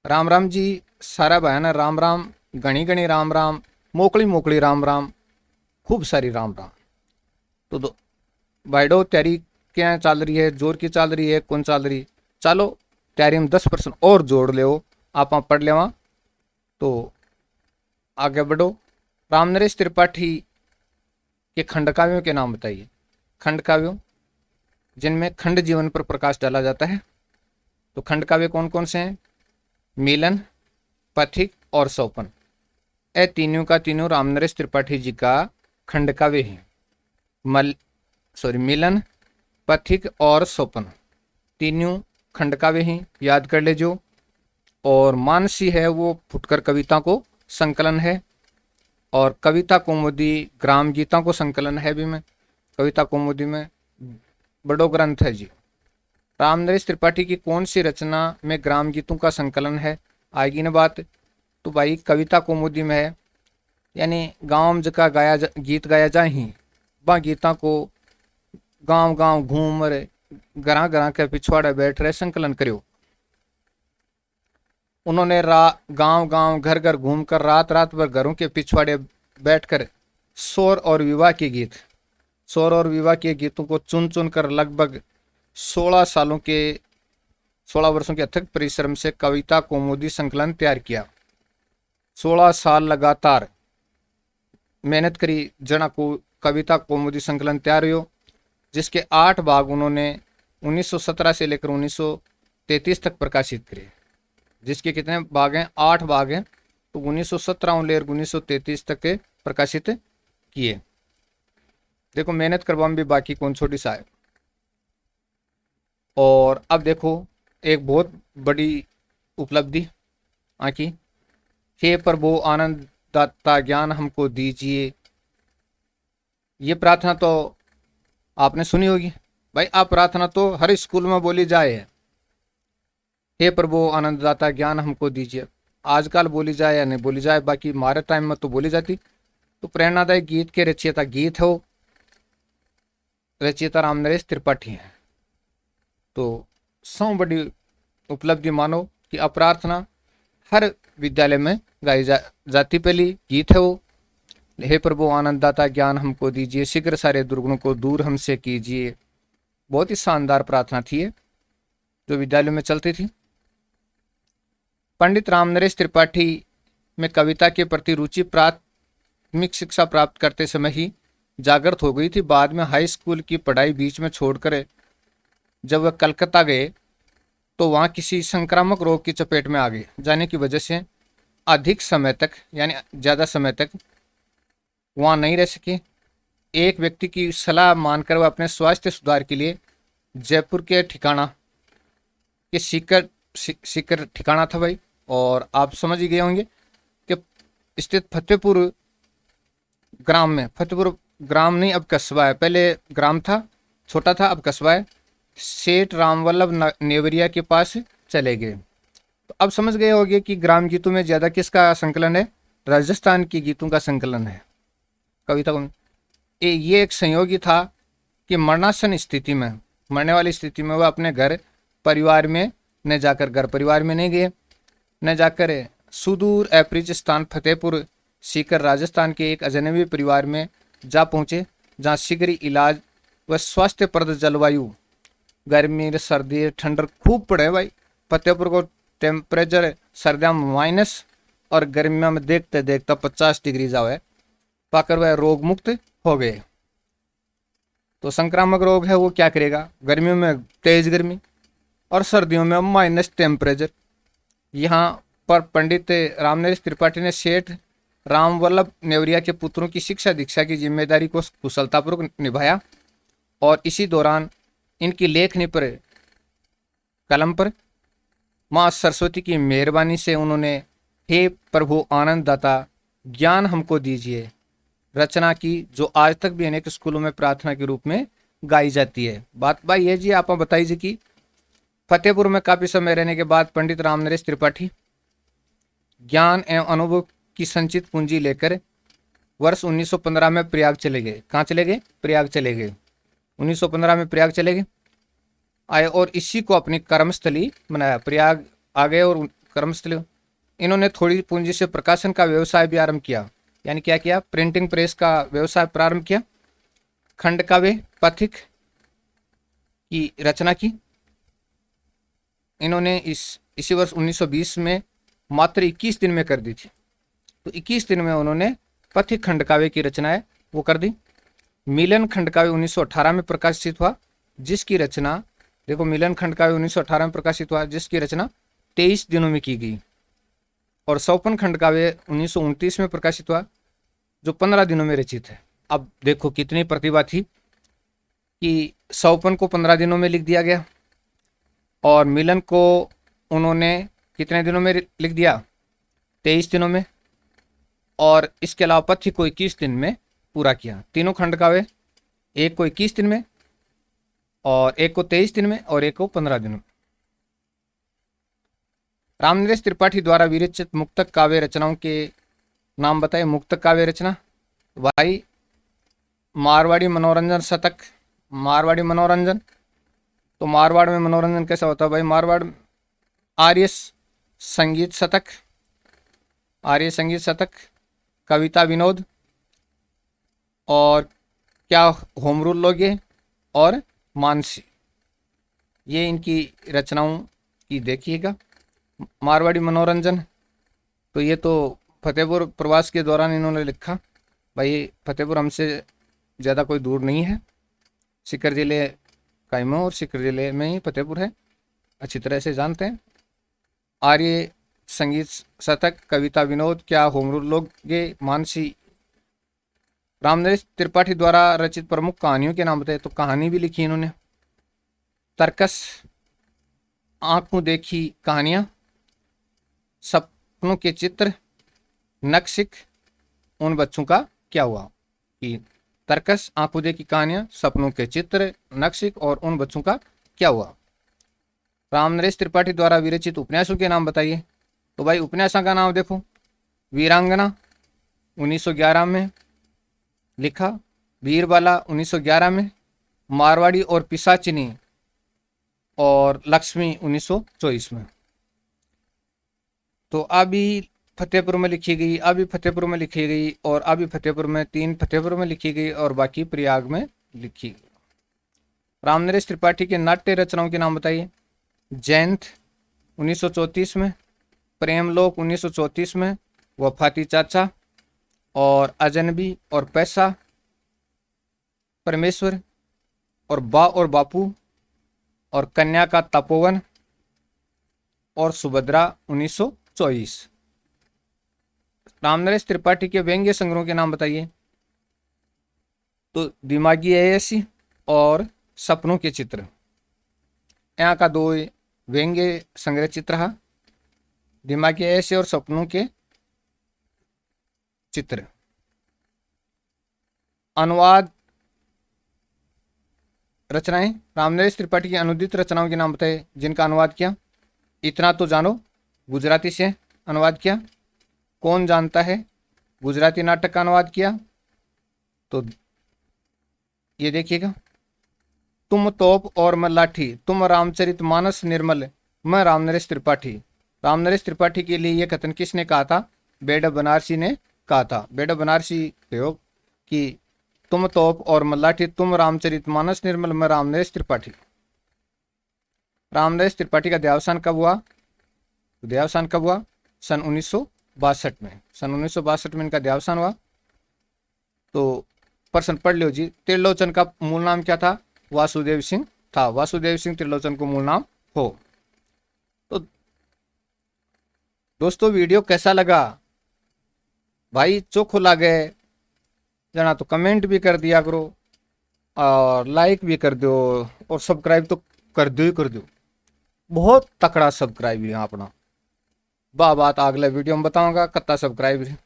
राम राम जी। सारा बहन राम राम। घनी घनी राम राम। मोकली मोकली राम राम। खूब सारी राम राम। तो भाईडो तैयारी क्या चल रही है? जोर की चल रही है? कौन चल रही? चलो तैयारी में 10% और जोड़ ले। आप पढ़ लेवा तो आगे बढ़ो। रामनरेश त्रिपाठी के खंड काव्यों के नाम बताइए। खंड काव्यों जिनमें खंड जीवन पर प्रकाश डाला जाता है। तो खंड काव्य कौन कौन से हैं? मिलन, पथिक और सोपन। ए तीनों का तीनों रामनरेश त्रिपाठी जी का खंड काव्य है। मल मिलन, पथिक और सोपन तीनों खंड काव्य ही याद कर ले जो। और मानसी है वो फुटकर कविता को संकलन है। और कविता कौमुदी ग्राम गीता को संकलन है भी में। कविता कौमुदी में बड़ो ग्रंथ है जी। रामनरेश त्रिपाठी की कौन सी रचना में ग्राम गीतों का संकलन है? आएगी ना बात। तो भाई कविता कौमुदी में है। यानी गांव जका गीत गाया जाए ही बा गीता को गांव गांव घूम रहे, घरा घरा के पिछवाड़े बैठ रहे संकलन करो। उन्होंने गांव गांव घर घर घूमकर रात रात भर घरों के पिछवाड़े बैठकर शोर और विवाह के गीत, शोर और विवाह के गीतों को चुन चुन कर लगभग 16 वर्षों के अथक परिश्रम से कविता कौमुदी संकलन तैयार किया। 16 साल लगातार मेहनत करी जना को कविता कौमुदी संकलन तैयार हो, जिसके 8 भाग उन्होंने 1917 से लेकर 1933 तक प्रकाशित करे। जिसके कितने भाग हैं? 8 भाग हैं। तो 1917 लेकर 1933 तक के प्रकाशित किए। देखो मेहनत करवा भी बाकी कौन छोटी सा है। और अब देखो एक बहुत बड़ी उपलब्धि आकी। हे प्रभु आनंद दाता ज्ञान हमको दीजिए। ये प्रार्थना तो आपने सुनी होगी भाई। आप प्रार्थना तो हर स्कूल में बोली जाए है। हे प्रभु आनंददाता ज्ञान हमको दीजिए। आजकल बोली जाए या नहीं बोली जाए, बाकी हमारे टाइम में तो बोली जाती। तो प्रेरणादायक गीत के रचयिता गीत हो, रचयिता रामनरेश त्रिपाठी हैं। तो सौ बड़ी उपलब्धि मानो कि अप्रार्थना हर विद्यालय में गाई जाती पहली गीत है वो। हे प्रभु आनंददाता ज्ञान हमको दीजिए, शीघ्र सारे दुर्गुणों को दूर हमसे कीजिए। बहुत ही शानदार प्रार्थना थी ये, जो विद्यालयों में चलती थी। पंडित रामनरेश त्रिपाठी में कविता के प्रति रुचि प्राथमिक शिक्षा प्राप्त करते समय ही जागृत हो गई थी। बाद में हाई स्कूल की पढ़ाई बीच में छोड़कर जब वह कलकत्ता गए तो वहाँ किसी संक्रामक रोग की चपेट में आ गए, जाने की वजह से अधिक समय तक यानी ज़्यादा समय तक वहाँ नहीं रह सके। एक व्यक्ति की सलाह मानकर वह अपने स्वास्थ्य सुधार के लिए जयपुर के ठिकाना के सीकर ठिकाना था भाई। और आप समझ ही गए होंगे कि स्थित फतेहपुर ग्राम में, फतेहपुर ग्राम नहीं अब कस्बा है, पहले ग्राम था छोटा था अब कस्बा है, सेठ रामवल्लभ नेवरिया के पास चले गए। तो अब समझ गए होंगे कि ग्राम गीतों में ज़्यादा किसका संकलन है? राजस्थान के गीतों का संकलन है कविता को। ये एक संयोग ही था कि मरणासन स्थिति में, मरने वाली स्थिति में वह अपने घर परिवार में न जाकर, घर परिवार में नहीं गए, न जाकर सुदूर अपरिचित स्थान फतेहपुर सीकर राजस्थान के एक अजनबी परिवार में जा पहुँचे, जहाँ शीघ्र इलाज व स्वास्थ्यप्रद जलवायु, गर्मी सर्दी ठंड खूब पड़े भाई। फतेहपुर को टेम्परेचर सर्दियों में माइनस और गर्मियों में देखते देखते 50 डिग्री जावे, पाकर वह रोग मुक्त हो गए। तो संक्रामक रोग है वो क्या करेगा? गर्मियों में तेज गर्मी और सर्दियों में माइनस टेम्परेचर। यहाँ पर पंडित रामनरेश त्रिपाठी ने सेठ रामवल्लभ नेवरिया के पुत्रों की शिक्षा दीक्षा की जिम्मेदारी को कुशलतापूर्वक निभाया। और इसी दौरान इनकी लेखनी पर, कलम पर माँ सरस्वती की मेहरबानी से उन्होंने हे प्रभु आनंददाता ज्ञान हमको दीजिए रचना की, जो आज तक भी अनेक स्कूलों में प्रार्थना के रूप में गाई जाती है। बात भाई ये जी आप बताइए कि फतेहपुर में काफी समय रहने के बाद पंडित रामनरेश त्रिपाठी ज्ञान एवं अनुभव की संचित पूंजी लेकर वर्ष 1915 में प्रयाग चले गए। कहाँ चले गए? प्रयाग चले गए। 1915 में प्रयाग चले गए आए और इसी को अपनी कर्मस्थली बनाया। प्रयाग आ गए और कर्मस्थली। इन्होंने थोड़ी पूंजी से प्रकाशन का व्यवसाय भी आरंभ किया, यानी क्या किया, प्रिंटिंग प्रेस का व्यवसाय प्रारंभ किया। खंड काव्य पथिक की रचना की। इन्होंने इसी वर्ष 1920 में मात्र 21 दिन में कर दी थी। तो 21 दिन में उन्होंने पथिक खंड काव्य की रचना है वो कर दी। मिलन खंड काव्य 1918 में प्रकाशित हुआ, जिसकी रचना, देखो मिलन खंड काव्य 1918 में प्रकाशित हुआ, जिसकी रचना 23 दिनों में की गई। और सौपन खंड काव्य 1929 में प्रकाशित हुआ, जो 15 दिनों में रचित है। अब देखो कितनी प्रतिभा थी कि सौपन को 15 दिनों में लिख दिया गया और मिलन को उन्होंने कितने दिनों में लिख दिया, 23 दिनों में, और इसके अलावा पथ्य को 21 दिन में पूरा किया। तीनों खंड काव्य, एक को 21 दिन में और एक को 23 दिन में और एक को 15 दिनों में। रामनरेश त्रिपाठी द्वारा विरचित मुक्तक काव्य रचनाओं के नाम बताइए। मुक्तक काव्य रचना भाई, मारवाड़ी मनोरंजन शतक, मारवाड़ी मनोरंजन। तो मारवाड़ में मनोरंजन कैसा होता है भाई, मारवाड़। आर्य संगीत शतक, आर्य संगीत शतक। कविता विनोद, और क्या होम रूल लोगे, और मानसी। ये इनकी रचनाओं की देखिएगा। मारवाड़ी मनोरंजन, तो ये तो फतेहपुर प्रवास के दौरान इन्होंने लिखा। भाई फतेहपुर हमसे ज़्यादा कोई दूर नहीं है, सीकर जिले का ही और सीकर जिले में ही फतेहपुर है, अच्छी तरह से जानते हैं। आर्य संगीत शतक, कविता विनोद, क्या होम रूल लोगे, मानसी। रामनरेश त्रिपाठी द्वारा रचित प्रमुख कहानियों के नाम बताए। तो कहानी भी लिखी इन्होंने। तर्कस, आंख मुंह देखी कहानियां, सपनों के चित्र, नक्शिक, उन बच्चों का क्या हुआ। कि तर्कस, आंख मुंह देखी कहानियां, सपनों के चित्र, नक्शिक और उन बच्चों का क्या हुआ। रामनरेश त्रिपाठी द्वारा विरचित उपन्यासों के नाम बताइए। तो भाई उपन्यासों का नाम देखो, वीरांगना 1911 में लिखा, वीरबाला 1911 में, मारवाड़ी और पिशाचिनी और लक्ष्मी 1924 में। तो अभी फतेहपुर में लिखी गई, अभी फतेहपुर में लिखी गई, और अभी फतेहपुर में, 3 फतेहपुर में लिखी गई और बाकी प्रयाग में लिखी गई। रामनरेश त्रिपाठी के नाट्य रचनाओं के नाम बताइए। जयंत 1934 में, प्रेमलोक 1934 में, वफाती चाचा और अजनबी और पैसा, परमेश्वर और बापू और कन्या का तपोवन और सुभद्रा 1924। रामनरेश त्रिपाठी के व्यंग्य संग्रहों के नाम बताइए। तो दिमागी अय्यासी और सपनों के चित्र, यहाँ का 2 व्यंग्य संग्रह चित्र है, दिमागी अय्यासी और सपनों के चित्र। अनुवाद रचनाएं, रामनरेश त्रिपाठी की अनुदित रचनाओं के नाम बताए जिनका अनुवाद किया। इतना तो जानो, गुजराती से अनुवाद किया। कौन जानता है, गुजराती नाटक का अनुवाद किया। तो ये देखिएगा, तुम तोप और मैं लाठी, तुम रामचरित मानस निर्मल, मैं रामनरेश त्रिपाठी। रामनरेश त्रिपाठी के लिए यह कथन किसने कहा था, बेड बनारसी ने कहा था। बेड बनारसी प्रयोग कि तुम तोप और मल्लाठी, तुम रामचरित मानस निर्मल, मैं रामनरेश त्रिपाठी। रामनरेश त्रिपाठी का देहावसान कब हुआ, देहावसान कब हुआ, सन 1962 में। सन 1962 में इनका देहावसान हुआ। तो प्रश्न पढ़ लो जी, त्रिलोचन का मूल नाम क्या था, वासुदेव सिंह था। वासुदेव सिंह त्रिलोचन को मूल नाम हो। तो दोस्तों वीडियो कैसा लगा भाई, चोखो लागे जना तो कमेंट भी कर दिया करो और लाइक भी कर दो और सब्सक्राइब तो कर दो ही कर दो। बहुत तकड़ा सब्सक्राइब है अपना। बात अगले वीडियो में बताऊंगा कत्ता सब्सक्राइब है।